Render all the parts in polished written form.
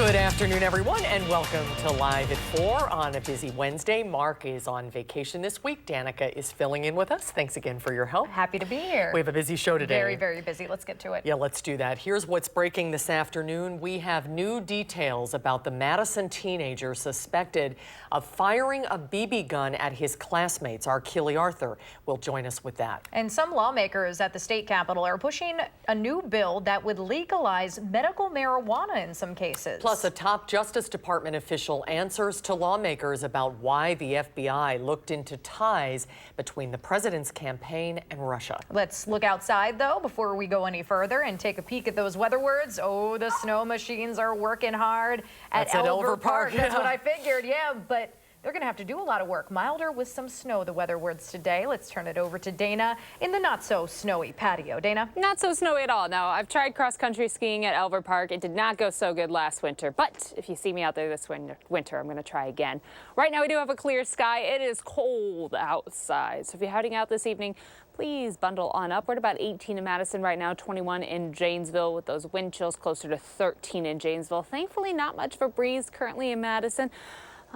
Good afternoon, everyone, and welcome to Live at 4 on a busy Wednesday. Mark is on vacation this week. Danica is filling in with us. Thanks again for your help. Happy to be here. We have a busy show today. Very, very busy. Let's get to it. Yeah, let's do that. Here's what's breaking this afternoon. We have new details about the Madison teenager suspected of firing a BB gun at his classmates. Our Keely Arthur will join us with that. And some lawmakers at the state capitol are pushing a new bill that would legalize medical marijuana in some cases. Plus, a top Justice Department official answers to lawmakers about why the FBI looked into ties between the president's campaign and Russia. Let's look outside, though, before we go any further and take a peek at those weather words. Oh, the snow machines are working hard at Elver Park. That's what I figured, yeah, but they're going to have to do a lot of work. Milder with some snow, the weather words today. Let's turn it over to Dana in the not-so-snowy patio. Dana? Not so snowy at all. Now, I've tried cross-country skiing at Elver Park. It did not go so good last winter, but if you see me out there this winter, I'm going to try again. Right now, we do have a clear sky. It is cold outside, so if you're heading out this evening, please bundle on up. We're at about 18 in Madison right now, 21 in Janesville, with those wind chills closer to 13 in Janesville. Thankfully, not much of a breeze currently in Madison.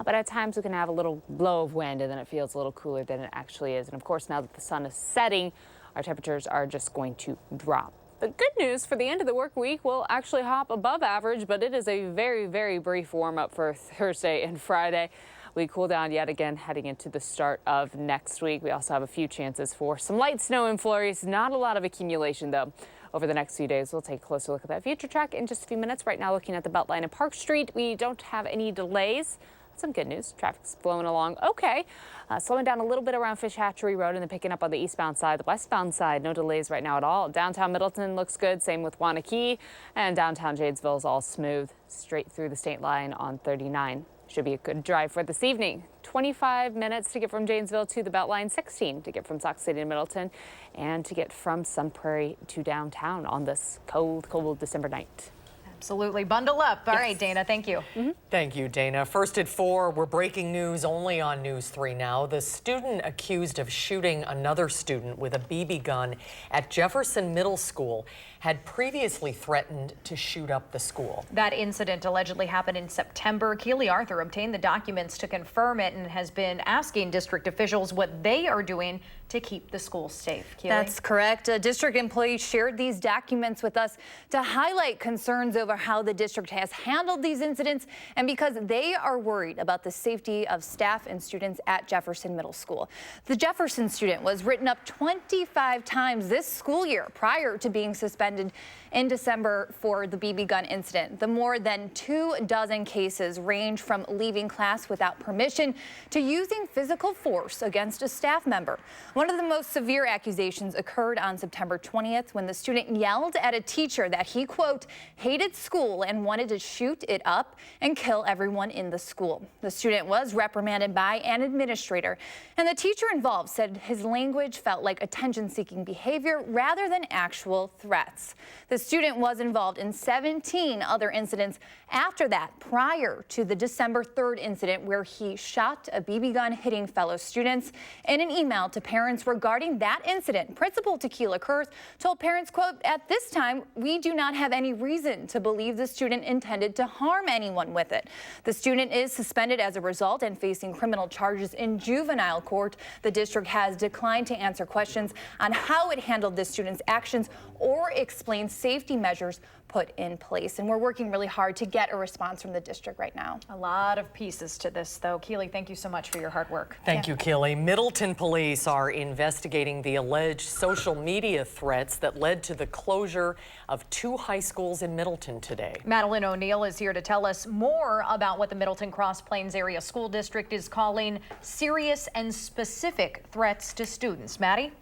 But at times we can have a little blow of wind and then it feels a little cooler than it actually is. And of course, now that the sun is setting, our temperatures are just going to drop. The good news for the end of the work week, we'll actually hop above average, but it is a very, very brief warm up for Thursday and Friday. We cool down yet again heading into the start of next week. We also have a few chances for some light snow and flurries. Not a lot of accumulation, though. Over the next few days, we'll take a closer look at that future track in just a few minutes. Right now, looking at the Beltline and Park Street, we don't have any delays. Some good news. Traffic's flowing along okay. Slowing down a little bit around Fish Hatchery Road and then picking up on the eastbound side. The westbound side, no delays right now at all. Downtown Middleton looks good. Same with Wanakee. And downtown Janesville is all smooth straight through the state line on 39. Should be a good drive for this evening. 25 minutes to get from Janesville to the Beltline, 16 to get from Sauk City to Middleton, and to get from Sun Prairie to downtown on this cold, cold December night. Absolutely. Bundle up. All right, Dana, thank you. Thank you, Dana. First at 4, we're breaking news only on News 3 now. The student accused of shooting another student with a BB gun at Jefferson Middle School had previously threatened to shoot up the school. That incident allegedly happened in September. Keely Arthur obtained the documents to confirm it and has been asking district officials what they are doing to keep the school safe. Keely? That's correct. A district employee shared these documents with us to highlight concerns over how the district has handled these incidents and because they are worried about the safety of staff and students at Jefferson Middle School. The Jefferson student was written up 25 times this school year prior to being suspended in December for the BB gun incident. The more than 24 cases range from leaving class without permission to using physical force against a staff member. One of the most severe accusations occurred on September 20th when the student yelled at a teacher that he, quote, hated school and wanted to shoot it up and kill everyone in the school. The student was reprimanded by an administrator, and the teacher involved said his language felt like attention-seeking behavior rather than actual threats. The student was involved in 17 other incidents after that, prior to the December 3rd incident where he shot a BB gun hitting fellow students. In an email to parents regarding that incident, Principal Tequila Kurth told parents, quote, at this time, we do not have any reason to believe the student intended to harm anyone with it. The student is suspended as a result and facing criminal charges in juvenile court. The district has declined to answer questions on how it handled the student's actions or explain safety measures put in place. And we're working really hard to get a response from the district right now. A lot of pieces to this, though. Keely, thank you so much for your hard work. Thank you, Keely. Middleton police are investigating the alleged social media threats that led to the closure of 2 high schools in Middleton today. Madeline O'Neill is here to tell us more about what the Middleton Cross Plains Area School District is calling serious and specific threats to students. Maddie?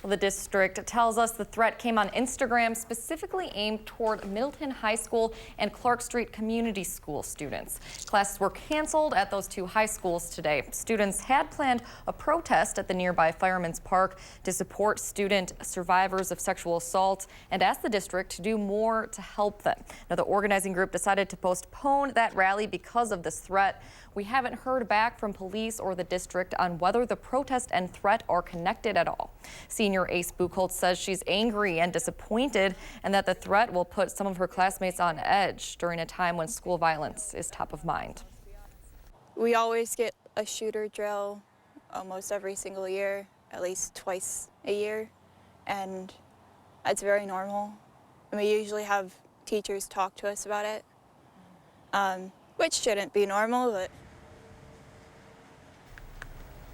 Well, the district tells us the threat came on Instagram, specifically aimed toward Middleton High School and Clark Street Community School students. Classes were canceled at those 2 high schools today. Students had planned a protest at the nearby Fireman's Park to support student survivors of sexual assault and asked the district to do more to help them. Now, the organizing group decided to postpone that rally because of this threat. We haven't heard back from police or the district on whether the protest and threat are connected at all. Senior Ace Buchholz says she's angry and disappointed and that the threat will put some of her classmates on edge during a time when school violence is top of mind. We always get a shooter drill almost every single year, at least twice a year, and it's very normal. And we usually have teachers talk to us about it, which shouldn't be normal, but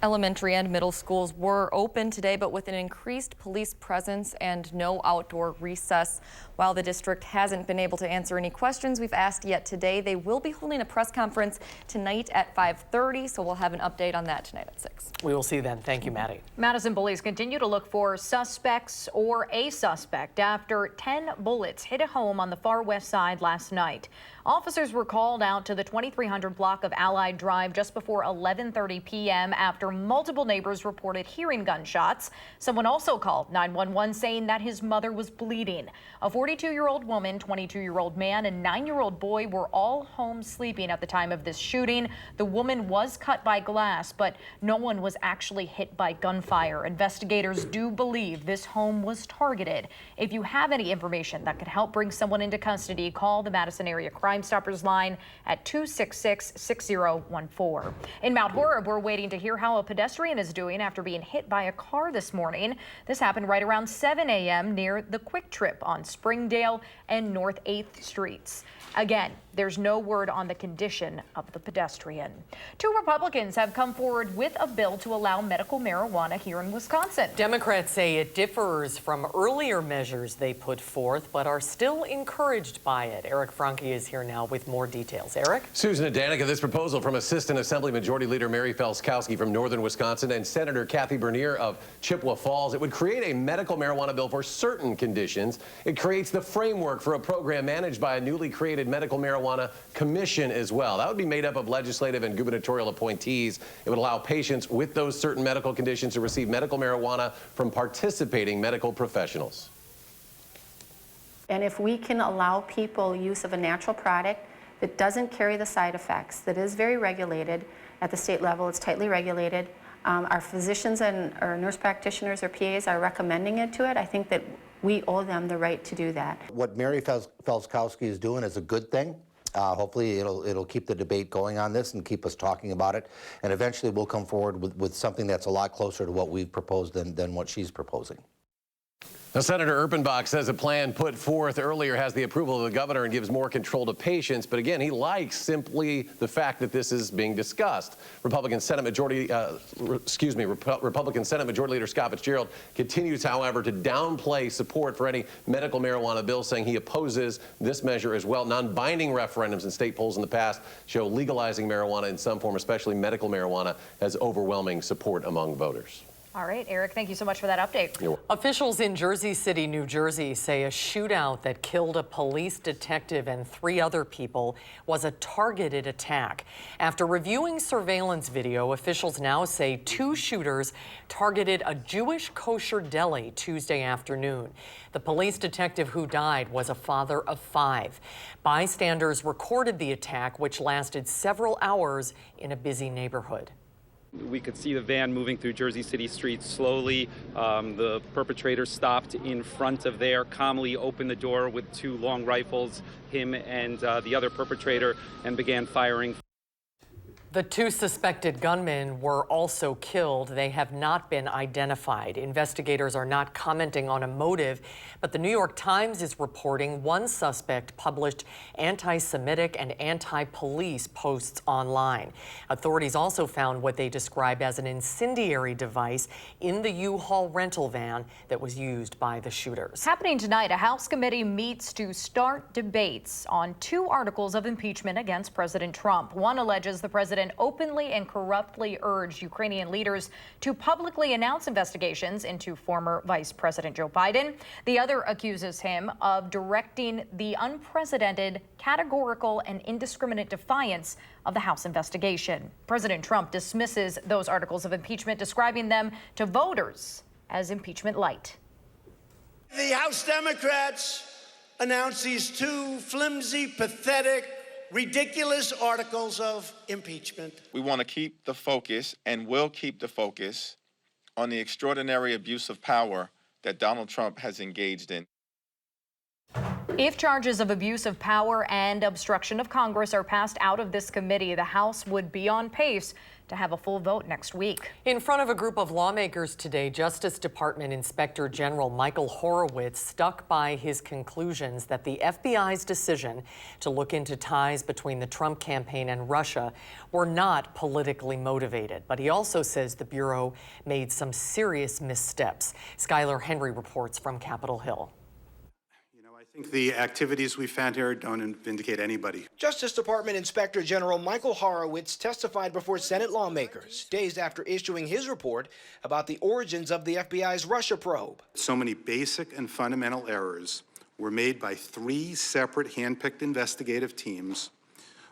Elementary and middle schools were open today, but with an increased police presence and no outdoor recess. While the district hasn't been able to answer any questions we've asked yet today, they will be holding a press conference tonight at 5:30, so we'll have an update on that tonight at 6. We will see then. Thank you, Maddie. Madison police continue to look for suspects or a suspect after 10 bullets hit a home on the far west side last night. Officers were called out to the 2300 block of Allied Drive just before 11:30 p.m. after multiple neighbors reported hearing gunshots. Someone also called 911 saying that his mother was bleeding. A 42-year-old woman, 22-year-old man, and 9-year-old boy were all home sleeping at the time of this shooting. The woman was cut by glass, but no one was actually hit by gunfire. Investigators do believe this home was targeted. If you have any information that could help bring someone into custody, call the Madison Area Crime Stoppers line at 266-6014. In Mount Horeb, we're waiting to hear how a pedestrian is doing after being hit by a car this morning. This happened right around 7 a.m. near the Quick Trip on Springdale and North 8th Streets. Again, there's no word on the condition of the pedestrian. 2 Republicans have come forward with a bill to allow medical marijuana here in Wisconsin. Democrats say it differs from earlier measures they put forth, but are still encouraged by it. Eric Franke is here now with more details. Eric? Susan and Danica, this proposal from Assistant Assembly Majority Leader Mary Felskowski from Northern Wisconsin and Senator Kathy Bernier of Chippewa Falls. It would create a medical marijuana bill for certain conditions. It creates the framework for a program managed by a newly created Medical Marijuana Commission as well. That would be made up of legislative and gubernatorial appointees. It would allow patients with those certain medical conditions to receive medical marijuana from participating medical professionals. And if we can allow people use of a natural product that doesn't carry the side effects, that is very regulated at the state level, it's tightly regulated. Our physicians and our nurse practitioners or PAs are recommending it to it. I think that we owe them the right to do that. What Mary Felskowski is doing is a good thing. Hopefully it'll keep the debate going on this and keep us talking about it. And eventually we'll come forward with something that's a lot closer to what we've proposed than what she's proposing. Now, Senator Erpenbach says a plan put forth earlier has the approval of the governor and gives more control to patients. But again, he likes simply the fact that this is being discussed. Republican Senate Majority Leader Scott Fitzgerald continues, however, to downplay support for any medical marijuana bill, saying he opposes this measure as well. Non-binding referendums in state polls in the past show legalizing marijuana in some form, especially medical marijuana, has overwhelming support among voters. All right, Eric, thank you so much for that update. Officials in Jersey City, New Jersey say a shootout that killed a police detective and 3 other people was a targeted attack. After reviewing surveillance video, officials now say 2 shooters targeted a Jewish kosher deli Tuesday afternoon. The police detective who died was a father of 5. Bystanders recorded the attack, which lasted several hours in a busy neighborhood. We could see the van moving through Jersey City streets slowly. The perpetrator stopped in front of there, calmly opened the door with 2 long rifles, him and the other perpetrator, and began firing. The 2 suspected gunmen were also killed. They have not been identified. Investigators are not commenting on a motive, but the New York Times is reporting one suspect published anti-Semitic and anti-police posts online. Authorities also found what they describe as an incendiary device in the U-Haul rental van that was used by the shooters. Happening tonight, a House committee meets to start debates on 2 articles of impeachment against President Trump. One alleges the president openly and corruptly urged Ukrainian leaders to publicly announce investigations into former Vice President Joe Biden. The other accuses him of directing the unprecedented, categorical, and indiscriminate defiance of the House investigation. President Trump dismisses those articles of impeachment, describing them to voters as impeachment light. The House Democrats announced these 2 flimsy, pathetic, ridiculous articles of impeachment. We want to keep the focus and will keep the focus on the extraordinary abuse of power that Donald Trump has engaged in. If charges of abuse of power and obstruction of Congress are passed out of this committee, the House would be on pace to have a full vote next week. In front of a group of lawmakers today, Justice Department Inspector General Michael Horowitz stuck by his conclusions that the FBI's decision to look into ties between the Trump campaign and Russia were not politically motivated. But he also says the Bureau made some serious missteps. Skylar Henry reports from Capitol Hill. I think the activities we found here don't vindicate anybody. Justice Department Inspector General Michael Horowitz testified before Senate lawmakers days after issuing his report about the origins of the FBI's Russia probe. So many basic and fundamental errors were made by 3 separate hand-picked investigative teams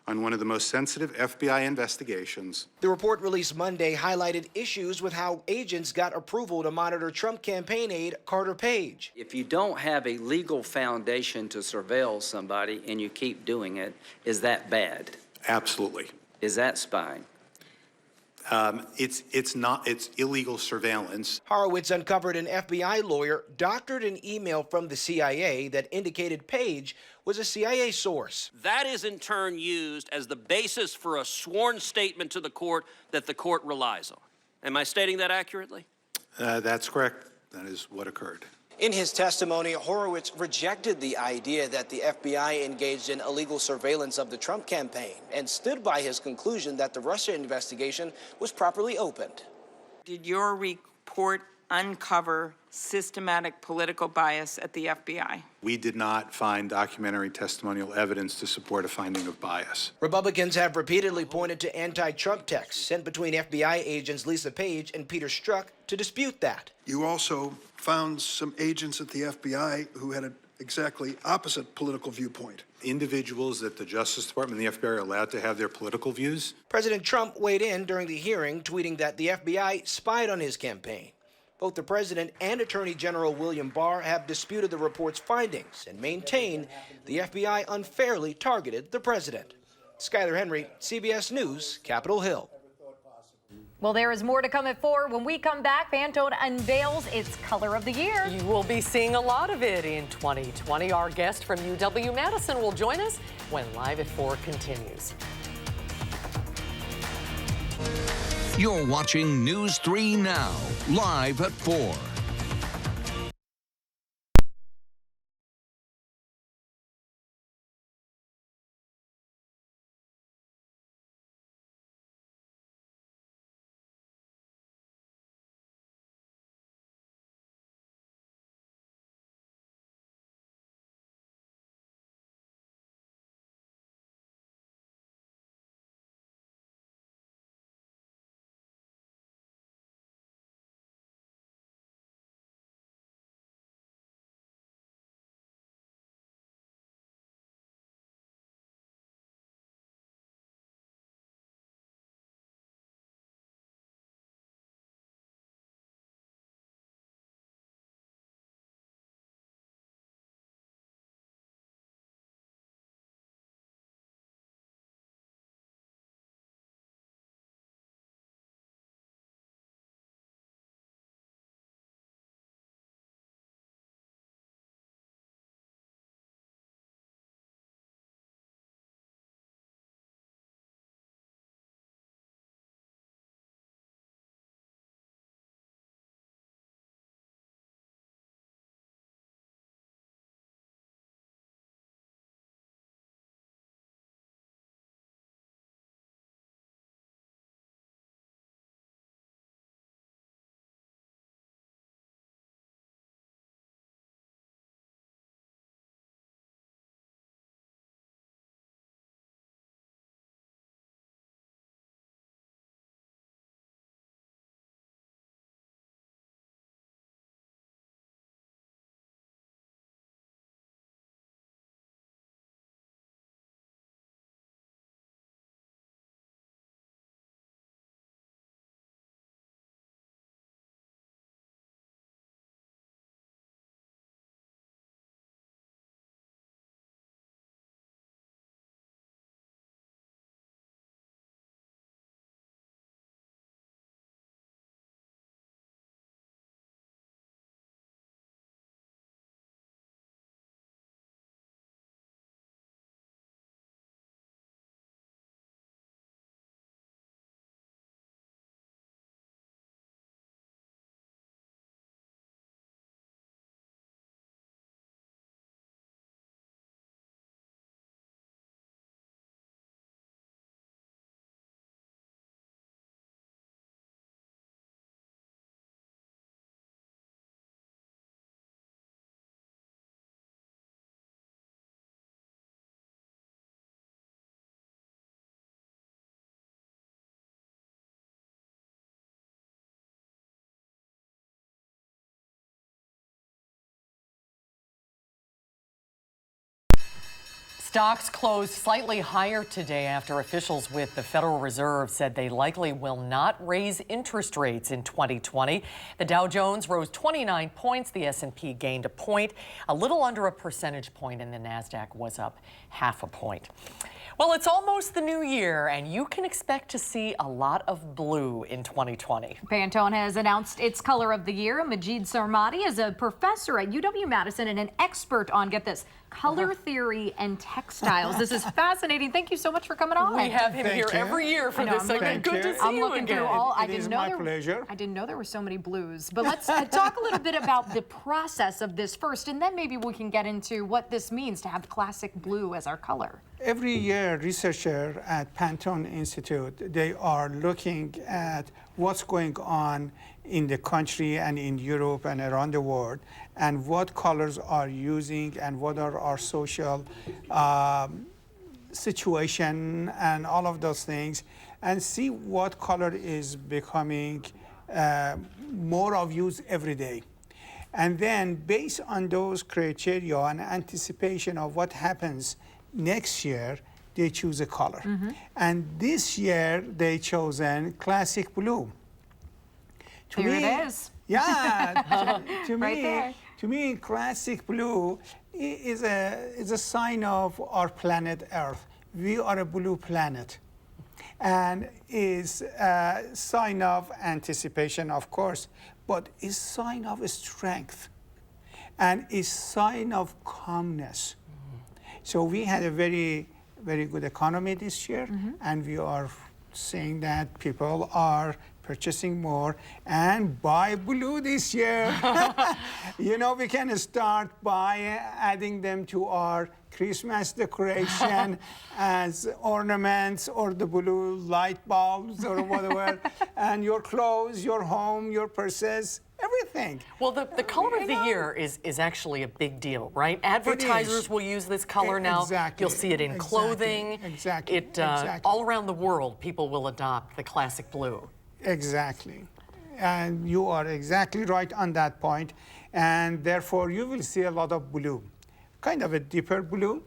on one of the most sensitive FBI investigations. The report released Monday highlighted issues with how agents got approval to monitor Trump campaign aide Carter Page. If you don't have a legal foundation to surveil somebody and you keep doing it, is that bad? Absolutely. Is that spying? It's illegal surveillance. Horowitz uncovered an FBI lawyer doctored an email from the CIA that indicated Page was a CIA source. That is in turn used as the basis for a sworn statement to the court that the court relies on. Am I stating that accurately? That's correct. That is what occurred. In his testimony, Horowitz rejected the idea that the FBI engaged in illegal surveillance of the Trump campaign and stood by his conclusion that the Russia investigation was properly opened. Did your report uncover systematic political bias at the FBI? We did not find documentary testimonial evidence to support a finding of bias. Republicans have repeatedly pointed to anti-Trump texts sent between FBI agents Lisa Page and Peter Strzok to dispute that. You also found some agents at the FBI who had an exactly opposite political viewpoint. Individuals that the Justice Department and the FBI are allowed to have their political views. President Trump weighed in during the hearing, tweeting that the FBI spied on his campaign. Both the president and Attorney General William Barr have disputed the report's findings and maintain the FBI unfairly targeted the president. Skylar Henry, CBS News, Capitol Hill. Well, there is more to come at 4. When we come back, Pantone unveils its color of the year. You will be seeing a lot of it in 2020. Our guest from UW-Madison will join us when Live at 4 continues. You're watching News 3 Now, live at 4. Stocks closed slightly higher today after officials with the Federal Reserve said they likely will not raise interest rates in 2020. The Dow Jones rose 29 points, the S&P gained a point, a little under a percentage point, and the Nasdaq was up half a point. Well, it's almost the new year, and you can expect to see a lot of blue in 2020. Pantone has announced its color of the year. Majid Sarmati is a professor at UW-Madison and an expert on, get this, color theory and textiles. This is fascinating. Thank you so much for coming on. We have him here every year for this segment. Good to see you again. I didn't know there were so many blues. But let's talk a little bit about the process of this first, and then maybe we can get into what this means to have classic blue as our color. Every year, researchers at Pantone Institute, they are looking at what's going on in the country and in Europe and around the world, and what colors are using and what are our social situation and all of those things, and see what color is becoming more of use every day. And then based on those criteria and anticipation of what happens next year, they choose a color. And this year they chosen classic blue. Here it is. Yeah, Right to me, classic blue is a sign of our planet Earth. We are a blue planet, and is a sign of anticipation, of course, but is sign of strength, and is sign of calmness. So we had a very, very good economy this year, and we are seeing that people are purchasing more and buy blue this year. You know, we can start by adding them to our Christmas decoration as ornaments, or the blue light bulbs or whatever, and your clothes, your home, your purses, everything. Well, the color of the year is actually a big deal, right? Advertisers will use this color now. Exactly. You'll see it in clothing. Exactly. All around the world, people will adopt the classic blue. Exactly. And you are exactly right on that point. And therefore, you will see a lot of blue. Kind of a deeper blue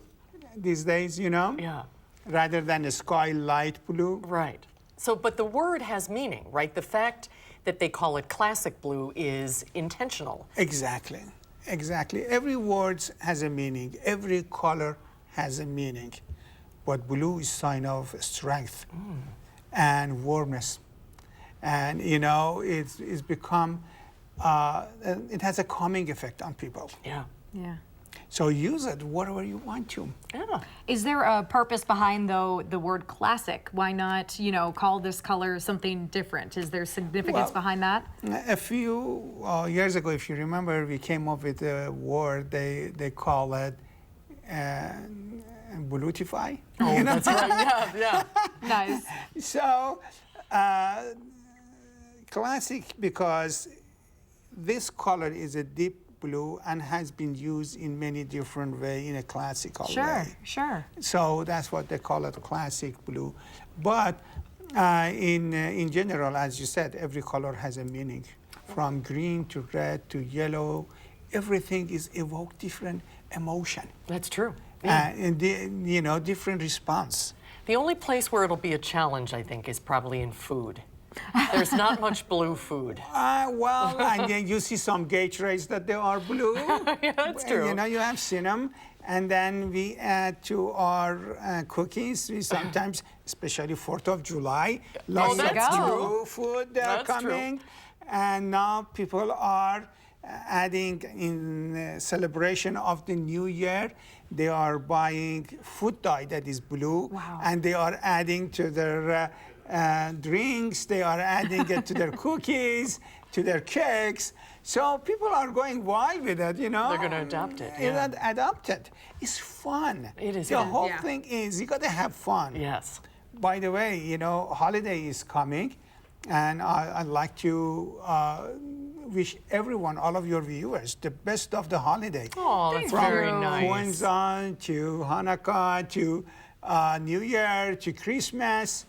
these days, you know? Yeah. Rather than a sky light blue. Right. So, but the word has meaning, right? The fact that they call it classic blue is intentional. Exactly. Exactly. Every word has a meaning. Every color has a meaning. But blue is sign of strength and warmness. And, you know, it's become, it has a calming effect on people. Yeah. Yeah. So use it whatever you want to. Yeah. Is there a purpose behind, though, the word classic? Why not, you know, call this color something different? Is there significance behind that? A few years ago, if you remember, we came up with a word, they call it bluetify. Oh, you know? that's right. Yeah, yeah. Nice. So, classic because this color is a deep blue and has been used in many different ways in a classical way. Sure. So that's what they call it, classic blue. But in general, as you said, every color has a meaning. From green to red to yellow, everything is evoke different emotion. That's true. Yeah. And you know, different response. The only place where it'll be a challenge, I think, is probably in food. There's not much blue food. Well, and then you see some Gatorades that they are blue. Yeah, that's true. You know, you have seen them. And then we add to our cookies. We sometimes, especially 4th of July, lots of blue food That's coming. True. And now people are adding in celebration of the new year, they are buying food dye that is blue. Wow. And they are adding to their drinks, they are adding it to their cookies, to their cakes. So people are going wild with it, you know. They're going to adopt it. Yeah. Adopt it. It's fun. It is. The whole thing is you got to have fun. Yes. By the way, you know, holiday is coming, and I'd like to wish everyone, all of your viewers, the best of the holiday. Oh, that's very nice. From Kwanzaa to Hanukkah to New Year to Christmas.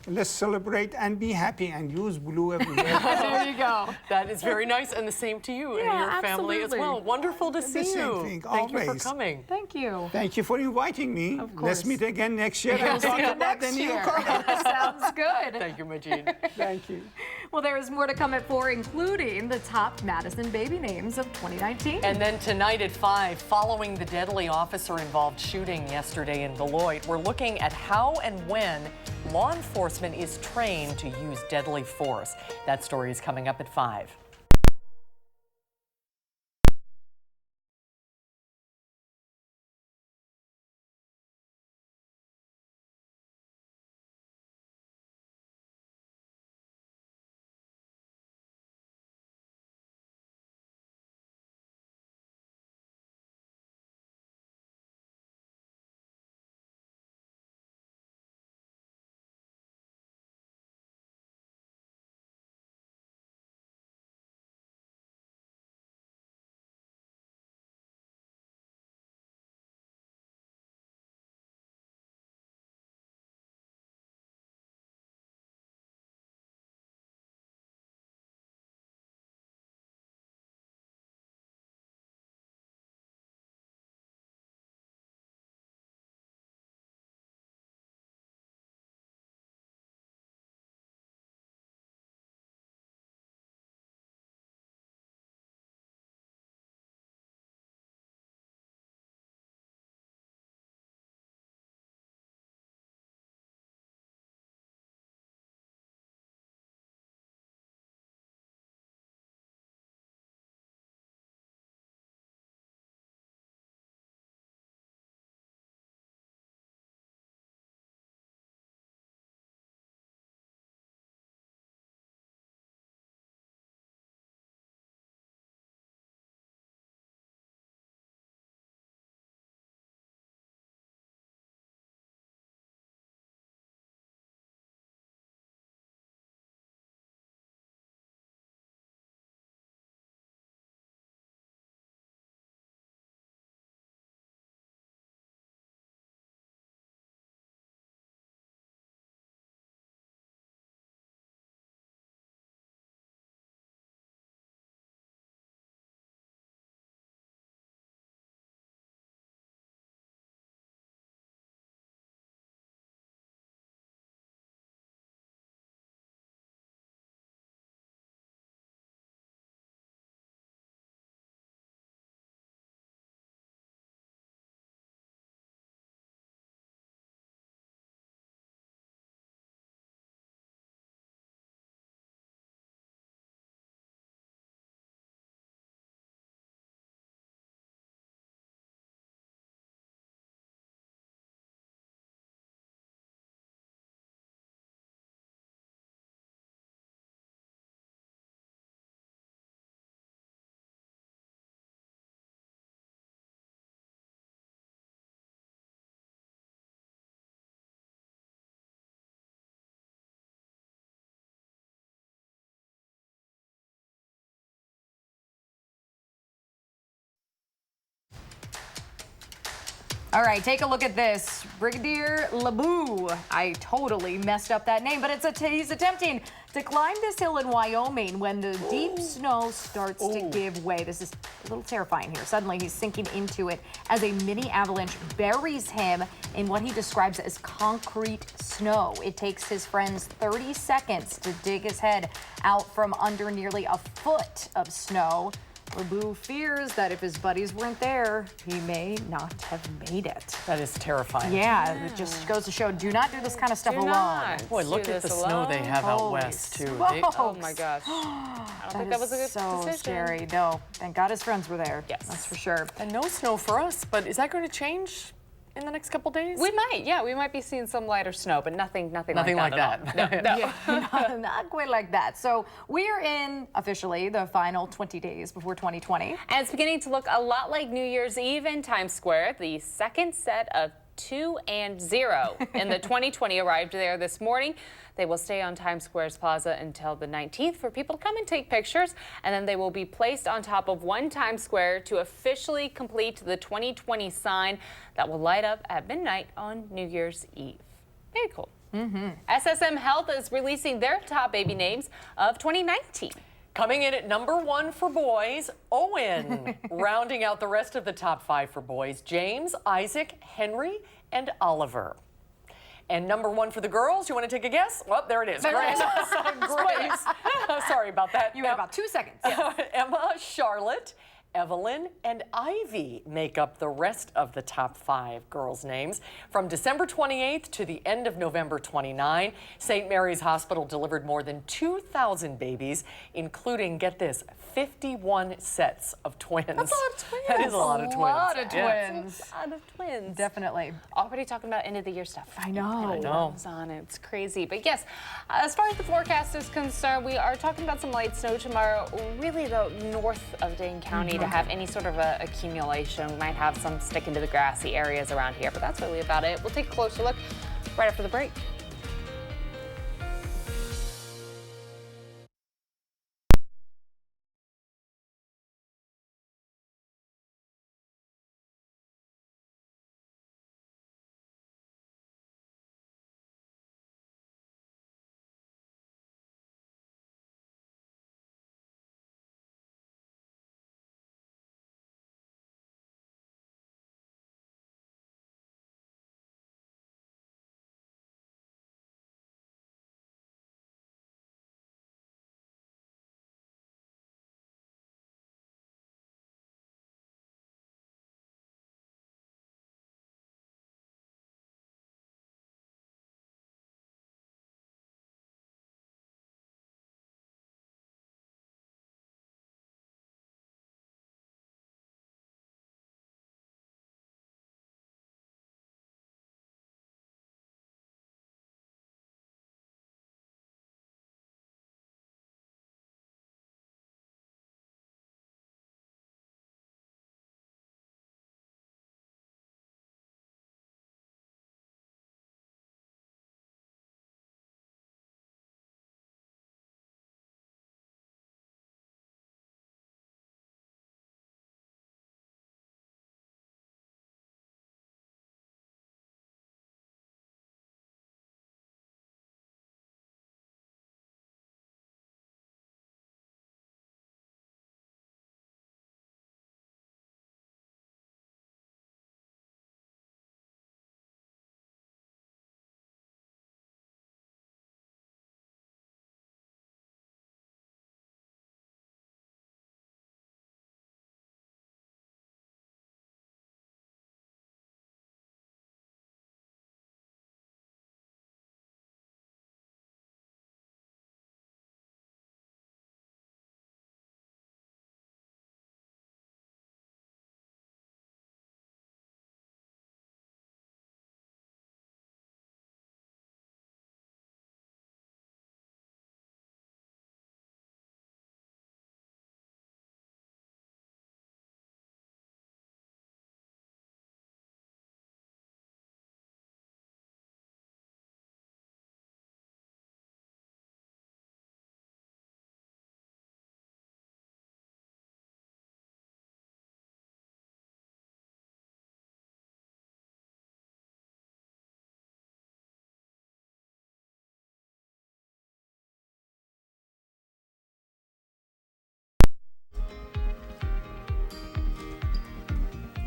Let's celebrate and be happy and use blue everywhere. There you go. That is very nice, and the same to you and your family as well. Wonderful to see same you. thing, Thank you for always. coming. Thank you. Thank you for inviting me. Of course. Let's meet again next year and talk about the new car. Sounds good. Thank you, Majid. Thank you. Well, there is more to come at 4, including the top Madison baby names of 2019. And then tonight at 5, following the deadly officer-involved shooting yesterday in Beloit, we're looking at how and when law enforcement is trained to use deadly force. That story is coming up at 5. All right, take a look at this. Brigadier Labou. I totally messed up that name, but he's attempting to climb this hill in Wyoming when the deep snow starts to give way. This is a little terrifying here. Suddenly, he's sinking into it as a mini avalanche buries him in what he describes as concrete snow. It takes his friends 30 seconds to dig his head out from under nearly a foot of snow. Labou fears that if his buddies weren't there, he may not have made it. That is terrifying. Yeah, it just goes to show, do not do this kind of stuff alone. Boy, look at the snow they have out west, too. Oh, my gosh. I don't think that was a good so decision. Scary. No, thank God his friends were there. Yes. That's for sure. And no snow for us, but is that going to change in the next couple days? We might, yeah. We might be seeing some lighter snow, but nothing like like that. that. No. Yeah, not quite like that. So we are in, officially, the final 20 days before 2020. And it's beginning to look a lot like New Year's Eve in Times Square. The second set of 2 and 0 in the 2020 arrived there this morning. They will stay on Times Square's plaza until the 19th for people to come and take pictures, and then they will be placed on top of one Times Square to officially complete the 2020 sign that will light up at midnight on New Year's Eve. Very cool. SSM Health is releasing their top baby names of 2019. Coming in at #1 for boys, Owen. Rounding out the rest of the top 5 for boys, James, Isaac, Henry, and Oliver. And #1 for the girls, you want to take a guess? Well, there it is. Grace. Grace. Sorry about that. You had about 2 seconds. Emma, Charlotte, Evelyn, and Ivy make up the rest of the top 5 girls' names. From December 28th to the end of November 29, St. Mary's Hospital delivered more than 2,000 babies, including, get this, 51 sets of twins. That's a lot of twins. That is a lot of twins. A lot of Yeah. twins. A lot of twins. Definitely. Already talking about end of the year stuff. I know. I know. On it. It's crazy. But yes, as far as the forecast is concerned, we are talking about some light snow tomorrow. Really, though, north of Dane County to have any sort of a accumulation. We might have some stick into the grassy areas around here, but that's really about it. We'll take a closer look right after the break.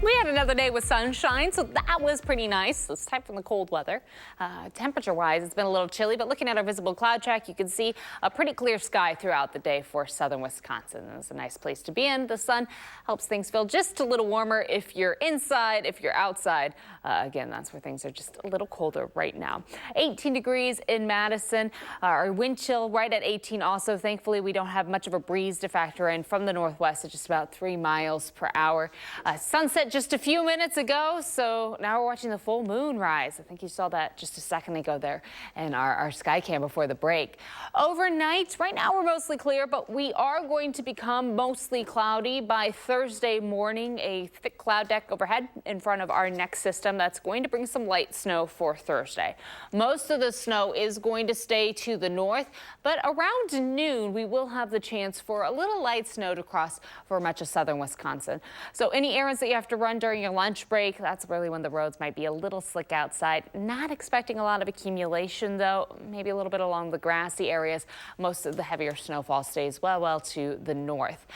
We had another day with sunshine, so that was pretty nice. It's time for the cold weather. Temperature-wise, it's been a little chilly, but looking at our visible cloud track, you can see a pretty clear sky throughout the day for southern Wisconsin. It's a nice place to be in. The sun helps things feel just a little warmer if you're inside, if you're outside. Again, that's where things are just a little colder right now. 18 degrees in Madison. Our wind chill right at 18 also. Thankfully, we don't have much of a breeze to factor in from the northwest at just about 3 miles per hour. Sunset just a few minutes ago, so now we're watching the full moon rise. I think you saw that just a second ago there in our sky cam before the break. Overnight, right now we're mostly clear, but we are going to become mostly cloudy by Thursday morning. A thick cloud deck overhead in front of our next system that's going to bring some light snow for Thursday. Most of the snow is going to stay to the north, but around noon we will have the chance for a little light snow to cross for much of southern Wisconsin. So any errands that you have to run during your lunch break. That's really when the roads might be a little slick outside. Not expecting a lot of accumulation, though. Maybe a little bit along the grassy areas. Most of the heavier snowfall stays well to the north.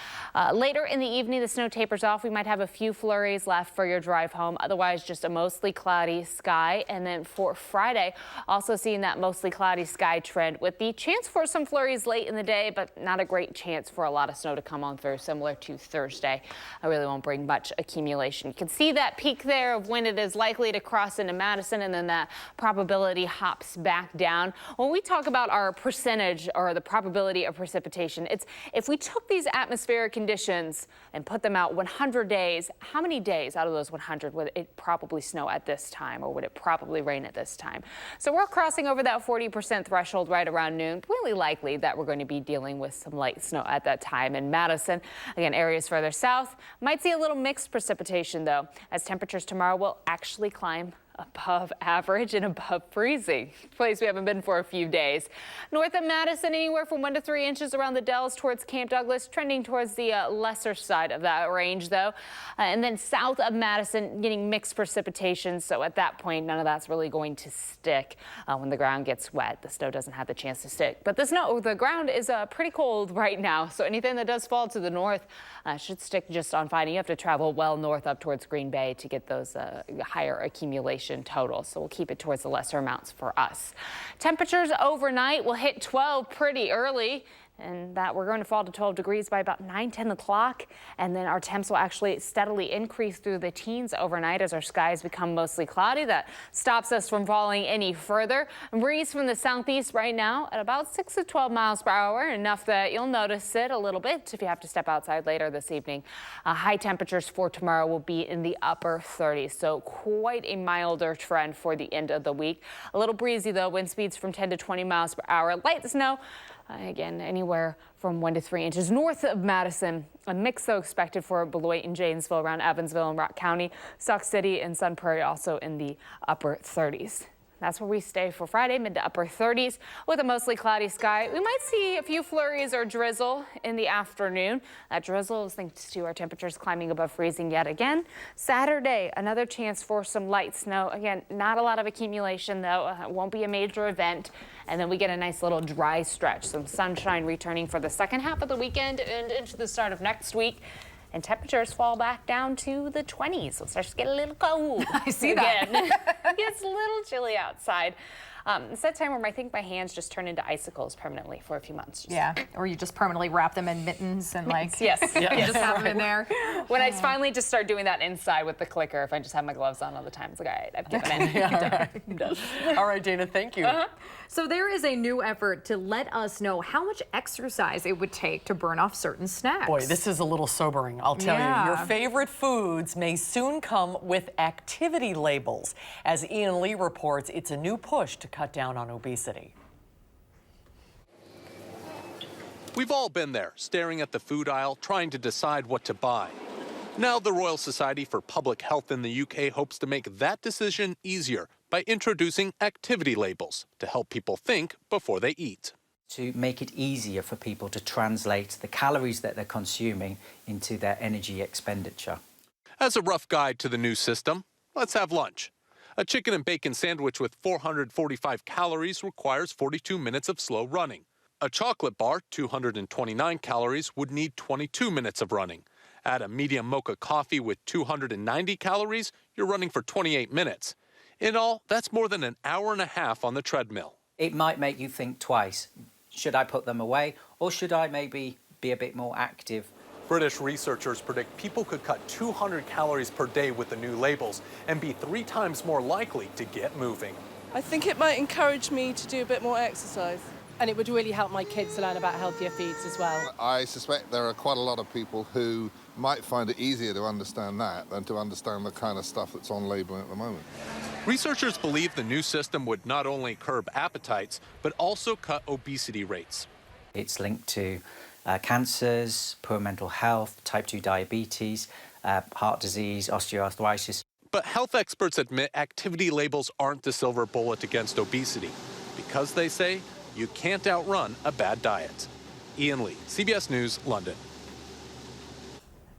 Later in the evening, the snow tapers off. We might have a few flurries left for your drive home. Otherwise, just a mostly cloudy sky. And then for Friday, also seeing that mostly cloudy sky trend with the chance for some flurries late in the day, but not a great chance for a lot of snow to come on through, similar to Thursday. I really won't bring much accumulation. You can see that peak there of when it is likely to cross into Madison, and then that probability hops back down. When we talk about our percentage or the probability of precipitation, it's if we took these atmospheric conditions and put them out 100 days, how many days out of those 100 would it probably snow at this time, or would it probably rain at this time? So we're crossing over that 40% threshold right around noon. Really likely that we're going to be dealing with some light snow at that time in Madison. Again, areas further south might see a little mixed precipitation, though, as temperatures tomorrow will actually climb above average and above freezing, place we haven't been for a few days. North of Madison, anywhere from 1 to 3 inches around the Dells towards Camp Douglas, trending towards the lesser side of that range, though. And then south of Madison, getting mixed precipitation. So at that point, none of that's really going to stick. When the ground gets wet, the snow doesn't have the chance to stick. But the ground is pretty cold right now. So anything that does fall to the north should stick just on fine. You have to travel well north up towards Green Bay to get those higher accumulation total, so we'll keep it towards the lesser amounts for us. Temperatures overnight will hit 12 pretty early, and that we're going to fall to 12 degrees by about 9-10 o'clock, and then our temps will actually steadily increase through the teens overnight as our skies become mostly cloudy. That stops us from falling any further. A breeze from the southeast right now at about 6 to 12 miles per hour, enough that you'll notice it a little bit if you have to step outside later this evening. High temperatures for tomorrow will be in the upper 30s, so quite a milder trend for the end of the week. A little breezy though, wind speeds from 10 to 20 miles per hour. Light snow. Again, anywhere from 1 to 3 inches north of Madison. A mix, though, expected for Beloit and Janesville, around Evansville and Rock County. Sauk City and Sun Prairie also in the upper 30s. That's where we stay for Friday, mid to upper 30s with a mostly cloudy sky. We might see a few flurries or drizzle in the afternoon. That drizzle is thanks to our temperatures climbing above freezing yet again. Saturday, another chance for some light snow. Again, not a lot of accumulation, though. It won't be a major event. And then we get a nice little dry stretch. Some sunshine returning for the second half of the weekend and into the start of next week. And temperatures fall back down to the 20s. So it starts to get a little cold. I see that. It gets a little chilly outside. It's that time where I think my hands just turn into icicles permanently for a few months. Yeah, or you just permanently wrap them in mittens and like, yes, you just have them in there. When I finally just start doing that inside with the clicker, if I just have my gloves on all the time, it's like, all right, I've given in. All right, Dana, thank you. So there is a new effort to let us know how much exercise it would take to burn off certain snacks. Boy, this is a little sobering, I'll tell you. Your favorite foods may soon come with activity labels. As Ian Lee reports, it's a new push to cut down on obesity. We've all been there, staring at the food aisle, trying to decide what to buy. Now the Royal Society for Public Health in the UK hopes to make that decision easier by introducing activity labels to help people think before they eat. To make it easier for people to translate the calories that they're consuming into their energy expenditure. As a rough guide to the new system, let's have lunch. A chicken and bacon sandwich with 445 calories requires 42 minutes of slow running. A chocolate bar, 229 calories, would need 22 minutes of running. Add a medium mocha coffee with 290 calories, you're running for 28 minutes. In all, that's more than an hour and a half on the treadmill. It might make you think twice. Should I put them away, or should I maybe be a bit more active? British researchers predict people could cut 200 calories per day with the new labels and be 3 times more likely to get moving. I think it might encourage me to do a bit more exercise. And it would really help my kids to learn about healthier foods as well. I suspect there are quite a lot of people who might find it easier to understand that than to understand the kind of stuff that's on labelling at the moment. Researchers believe the new system would not only curb appetites, but also cut obesity rates. It's linked to cancers, poor mental health, type 2 diabetes, heart disease, osteoarthritis. But health experts admit activity labels aren't the silver bullet against obesity, because they say you can't outrun a bad diet. Ian Lee, CBS News, London.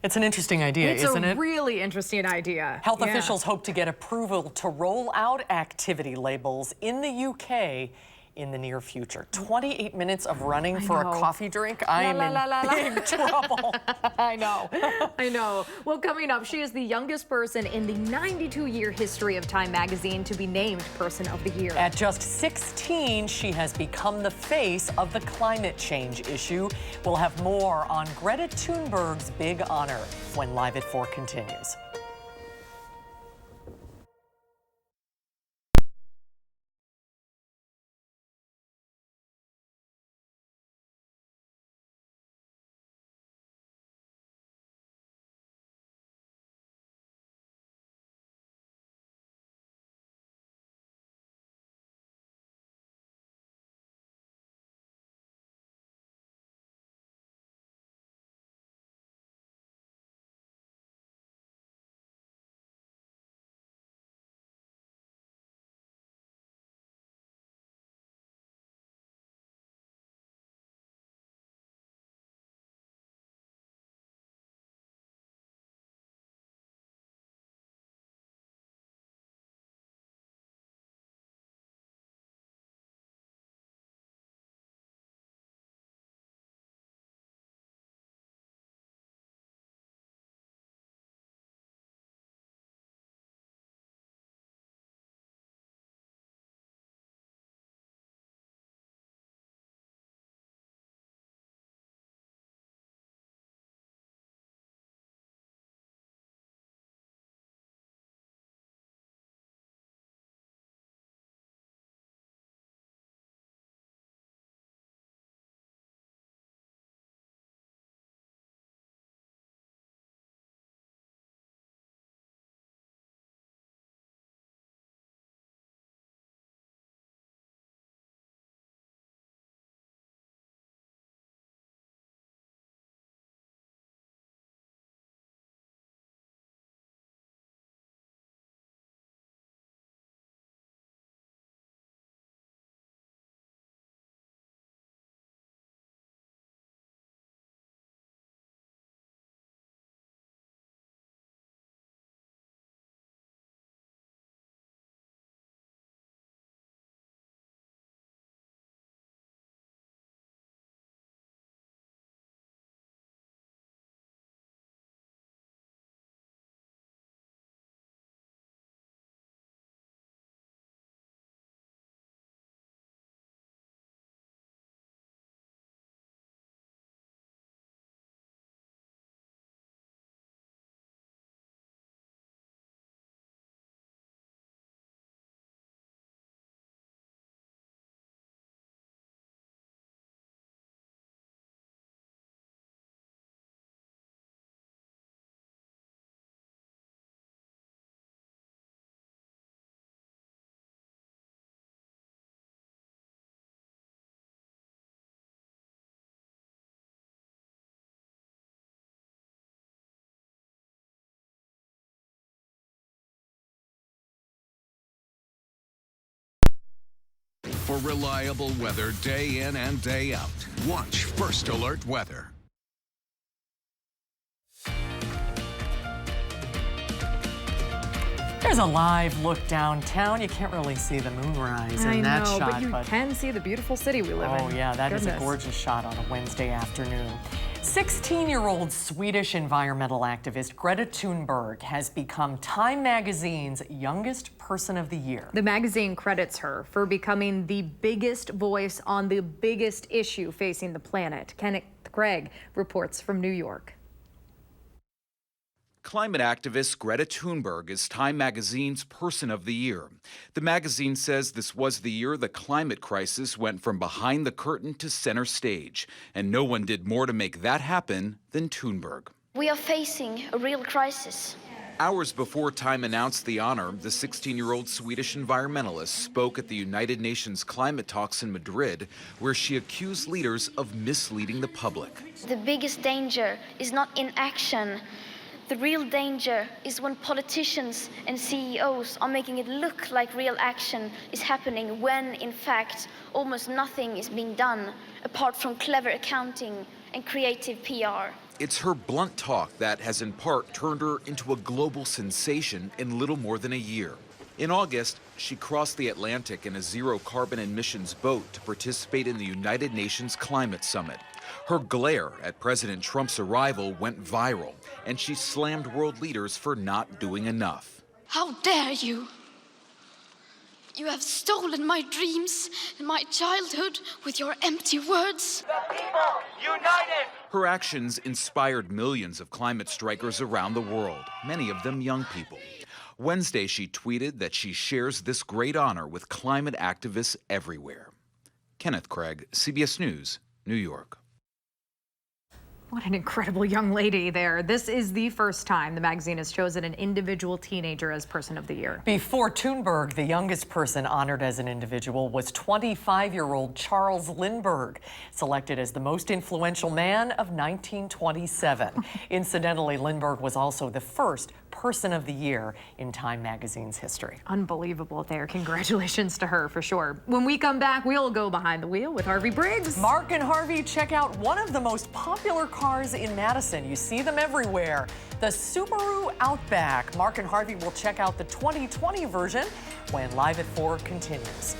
It's an interesting idea, isn't it? It's a really interesting idea. Health officials hope to get approval to roll out activity labels in the UK in the near future. 28 minutes of running for a coffee drink. I am in big trouble. I know. I know. Well, coming up, she is the youngest person in the 92-year history of Time magazine to be named Person of the Year. At just 16, she has become the face of the climate change issue. We'll have more on Greta Thunberg's big honor when Live at 4 continues. For reliable weather day in and day out, watch First Alert Weather. There's a live look downtown. You can't really see the moonrise in that shot. But you can see the beautiful city we live in. Oh yeah, that is a gorgeous shot on a Wednesday afternoon. 16-year-old Swedish environmental activist Greta Thunberg has become Time magazine's youngest person of the year. The magazine credits her for becoming the biggest voice on the biggest issue facing the planet. Kenneth Craig reports from New York. Climate activist Greta Thunberg is Time magazine's Person of the Year. The magazine says this was the year the climate crisis went from behind the curtain to center stage, and no one did more to make that happen than Thunberg. We are facing a real crisis. Hours before Time announced the honor, the 16-year-old Swedish environmentalist spoke at the United Nations climate talks in Madrid, where she accused leaders of misleading the public. The biggest danger is not inaction. The real danger is when politicians and CEOs are making it look like real action is happening when, in fact, almost nothing is being done apart from clever accounting and creative PR. It's her blunt talk that has in part turned her into a global sensation in little more than a year. In August, she crossed the Atlantic in a zero-carbon emissions boat to participate in the United Nations Climate Summit. Her glare at President Trump's arrival went viral, and she slammed world leaders for not doing enough. How dare you? You have stolen my dreams and my childhood with your empty words. The people united! Her actions inspired millions of climate strikers around the world, many of them young people. Wednesday, she tweeted that she shares this great honor with climate activists everywhere. Kenneth Craig, CBS News, New York. What an incredible young lady there. This is the first time the magazine has chosen an individual teenager as Person of the Year. Before Thunberg, the youngest person honored as an individual was 25-year-old Charles Lindbergh, selected as the most influential man of 1927. Incidentally, Lindbergh was also the first Person of the Year in Time magazine's history. Unbelievable there. Congratulations to her for sure. When we come back, we'll go behind the wheel with Harvey Briggs. Mark and Harvey check out one of the most popular cars in Madison. You see them everywhere. The Subaru Outback. Mark and Harvey will check out the 2020 version when Live at 4 continues.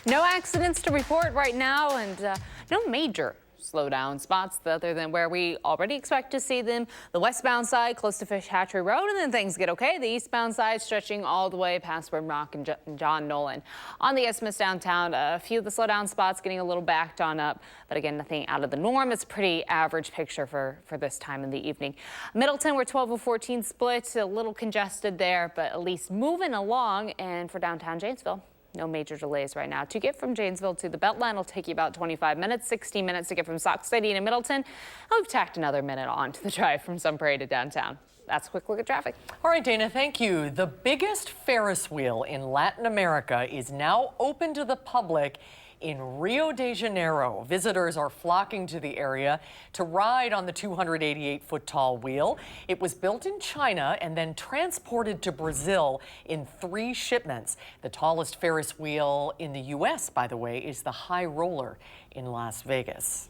No accidents to report right now, and no major slow down spots other than where we already expect to see them. The westbound side close to Fish Hatchery Road, and then things get okay. The eastbound side stretching all the way past Rimrock and John Nolan. On the Isthmus downtown, a few of the slowdown spots getting a little backed on up, but again, nothing out of the norm. It's a pretty average picture for this time in the evening. Middleton, we're 12 of 14 split, a little congested there, but at least moving along. And for downtown Janesville, no major delays right now. To get from Janesville to the Beltline will take you about 25 minutes, 60 minutes to get from Sauk City to Middleton. And we've tacked another minute on to the drive from Sun Prairie to downtown. That's a quick look at traffic. All right, Dana, thank you. The biggest Ferris wheel in Latin America is now open to the public in Rio de Janeiro. Visitors are flocking to the area to ride on the 288-foot-tall wheel. It was built in China and then transported to Brazil in 3 shipments. The tallest Ferris wheel in the U.S., by the way, is the High Roller in Las Vegas.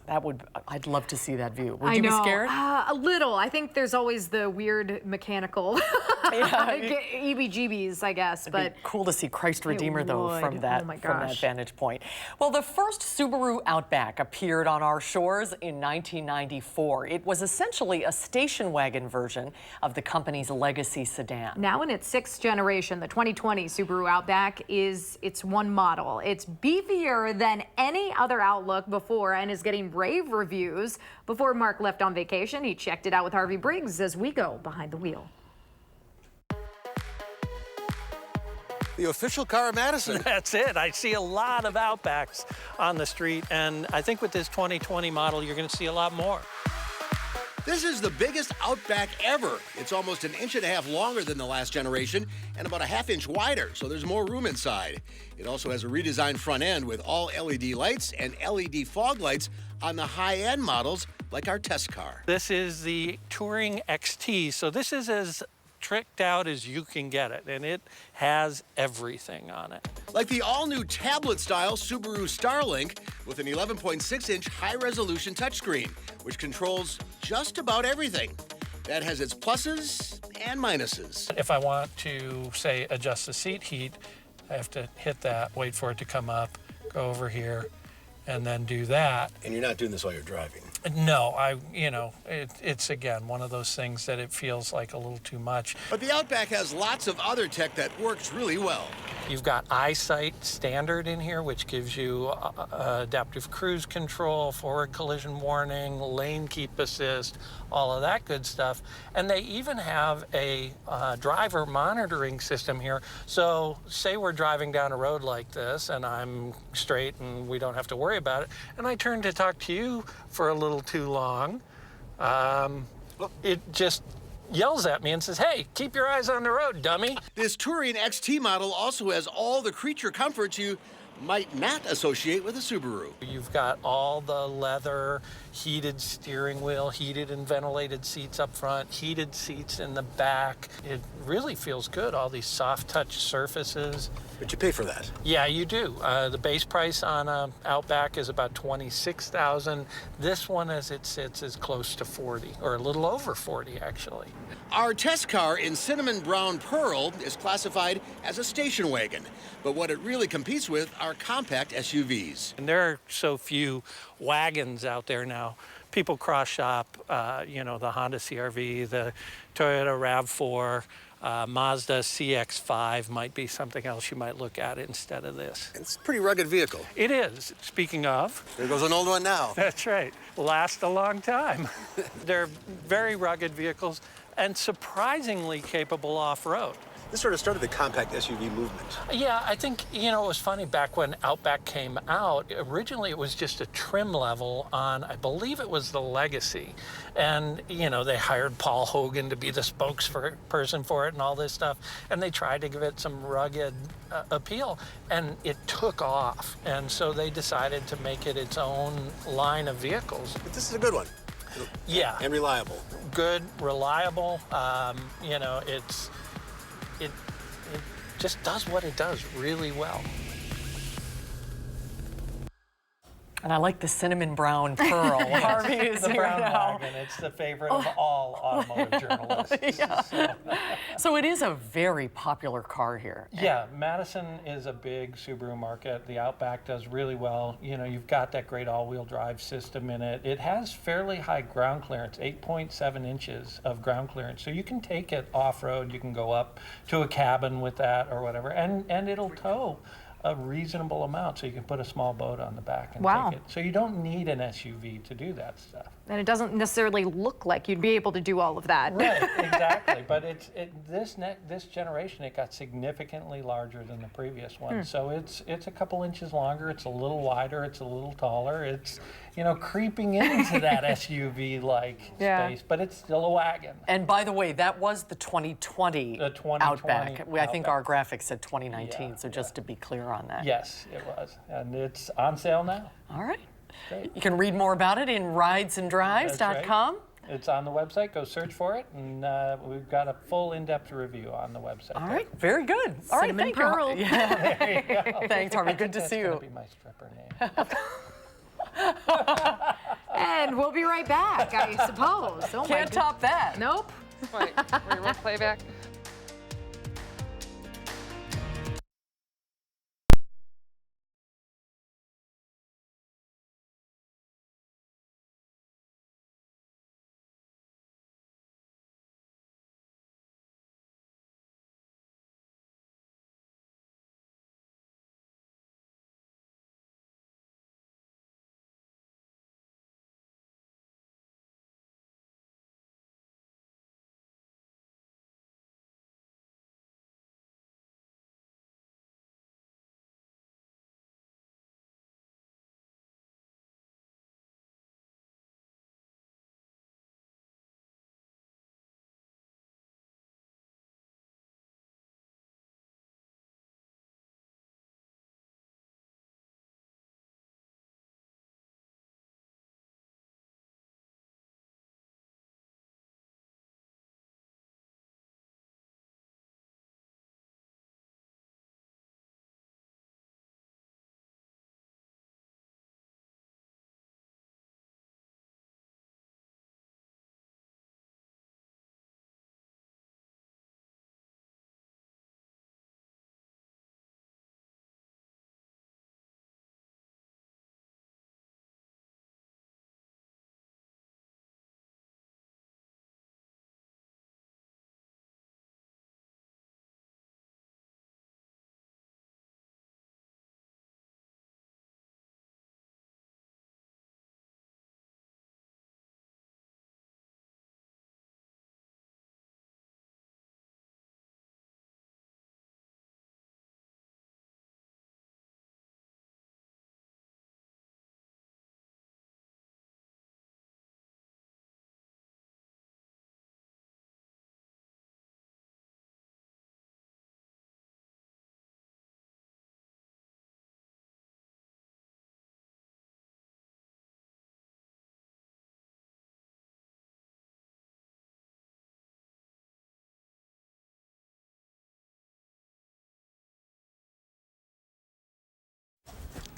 I'd love to see that view. Would you be scared? A little. I think there's always the weird mechanical EBGBs, I guess. It'd be cool to see Christ Redeemer, though, from that vantage point. Well, the first Subaru Outback appeared on our shores in 1994. It was essentially a station wagon version of the company's legacy sedan. Now in its 6th generation, the 2020 Subaru Outback is its one model. It's beefier than any other Outlook before and is getting rave reviews. Before Mark left on vacation, he checked it out with Harvey Briggs as we go behind the wheel. The official car of Madison. That's it. I see a lot of Outbacks on the street, and I think with this 2020 model, you're going to see a lot more. This is the biggest Outback ever. It's almost 1.5 inches longer than the last generation and about 1/2 inch wider, so there's more room inside. It also has a redesigned front end with all LED lights and LED fog lights on the high-end models like our test car. This is the Touring XT, so this is as tricked out as you can get it, and it has everything on it. Like the all-new tablet-style Subaru Starlink with an 11.6-inch high-resolution touchscreen, which controls just about everything. That has its pluses and minuses. If I want to, say, adjust the seat heat, I have to hit that, wait for it to come up, go over here, and then do that. And you're not doing this while you're driving? No, it's again, one of those things that it feels like a little too much. But the Outback has lots of other tech that works really well. You've got EyeSight standard in here, which gives you adaptive cruise control, forward collision warning, lane keep assist, all of that good stuff. And they even have a driver monitoring system here. So say we're driving down a road like this and I'm straight and we don't have to worry about it, and I turn to talk to you for a little too long, it just yells at me and says, "Hey, keep your eyes on the road, dummy." This Touring XT model also has all the creature comforts you might not associate with a Subaru. You've got all the leather, heated steering wheel, heated and ventilated seats up front, heated seats in the back. It really feels good, all these soft touch surfaces. But you pay for that. Yeah, you do. The base price on a Outback is about $26,000. This one, as it sits, is close to 40, or a little over 40, actually. Our test car in cinnamon brown pearl is classified as a station wagon, but what it really competes with are compact SUVs. And there are so few wagons out there now. People cross-shop, the Honda CR-V, the Toyota RAV4, Mazda CX-5 might be something else you might look at instead of this. It's a pretty rugged vehicle. It is. Speaking of. There goes an old one now. That's right. Last a long time. They're very rugged vehicles and surprisingly capable off-road. This sort of started the compact SUV movement. Yeah, I think, it was funny back when Outback came out, originally it was just a trim level on, I believe it was the Legacy. And, they hired Paul Hogan to be the spokesperson for it and all this stuff. And they tried to give it some rugged appeal, and it took off. And so they decided to make it its own line of vehicles. But this is a good one. Yeah. And reliable. Good, reliable, it just does what it does really well. And I like the cinnamon brown pearl. Harvey is the here brown now. wagon. It's the favorite of all automotive journalists. Yeah. So it is a very popular car here. Yeah, Madison is a big Subaru market. The Outback does really well. You know, you've got that great all-wheel drive system in it. It has fairly high ground clearance, 8.7 inches of ground clearance. So you can take it off-road. You can go up to a cabin with that or whatever, and it'll tow a reasonable amount, so you can put a small boat on the back and take it. So you don't need an SUV to do that stuff. And it doesn't necessarily look like you'd be able to do all of that. Right, exactly. But this generation, it got significantly larger than the previous one. So it's a couple inches longer. It's a little wider. It's a little taller. It's, you know, creeping into that SUV-like space, but it's still a wagon. And by the way, that was the 2020 Outback. I think our graphic said 2019, so just to be clear on that. Yes, it was. And it's on sale now. All right. Great. You can read more about it in ridesanddrives.com. Right. It's on the website. Go search for it, and we've got a full in-depth review on the website. All right, very good. All right, thank Pearl. you. Yeah. There you go. Thanks, Harvey. Good to see you. That's going to be my stripper name. And we'll be right back, I suppose. Oh, Can't top that. Nope. Wait, remote playback.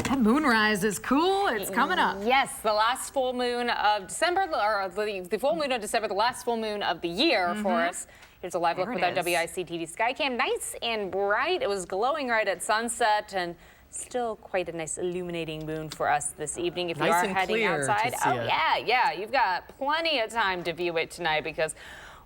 That moonrise is cool. It's coming up. Yes, the last full moon of December, or the full moon of December, the last full moon of the year for us. Here's a live look with our WISC-TV Skycam. Nice and bright. It was glowing right at sunset, and still quite a nice illuminating moon for us this evening. If you are heading outside, yeah, you've got plenty of time to view it tonight, because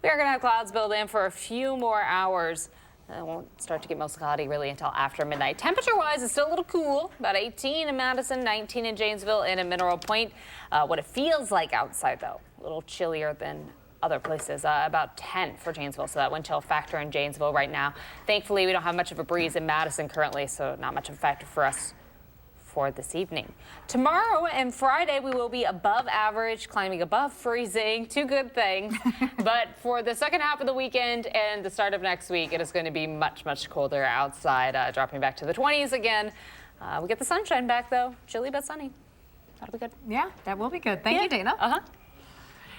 we are going to have clouds build in for a few more hours. It won't start to get most cloudy really until after midnight. Temperature-wise, it's still a little cool. About 18 in Madison, 19 in Janesville, and in Mineral Point. What it feels like outside, though, a little chillier than other places. About 10 for Janesville, so that wind chill factor in Janesville right now. Thankfully, we don't have much of a breeze in Madison currently, so not much of a factor for us for this evening. Tomorrow and Friday, we will be above average, climbing above freezing. Two good things. But for the second half of the weekend and the start of next week, it is going to be much, much colder outside, dropping back to the 20s again. We get the sunshine back, though. Chilly but sunny. That'll be good. Yeah, that will be good. Thank you, Dana.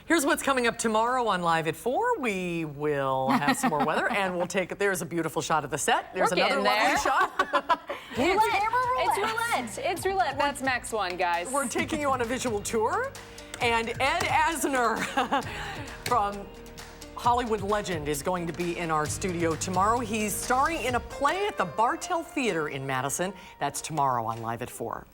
Here's what's coming up tomorrow on Live at 4. We will have some more weather, and we'll take it. There's a beautiful shot of the set. There's another lovely shot. It's roulette. That's Max 1, guys. We're taking you on a visual tour, and Ed Asner from Hollywood legend is going to be in our studio tomorrow. He's starring in a play at the Bartell Theater in Madison. That's tomorrow on Live at 4.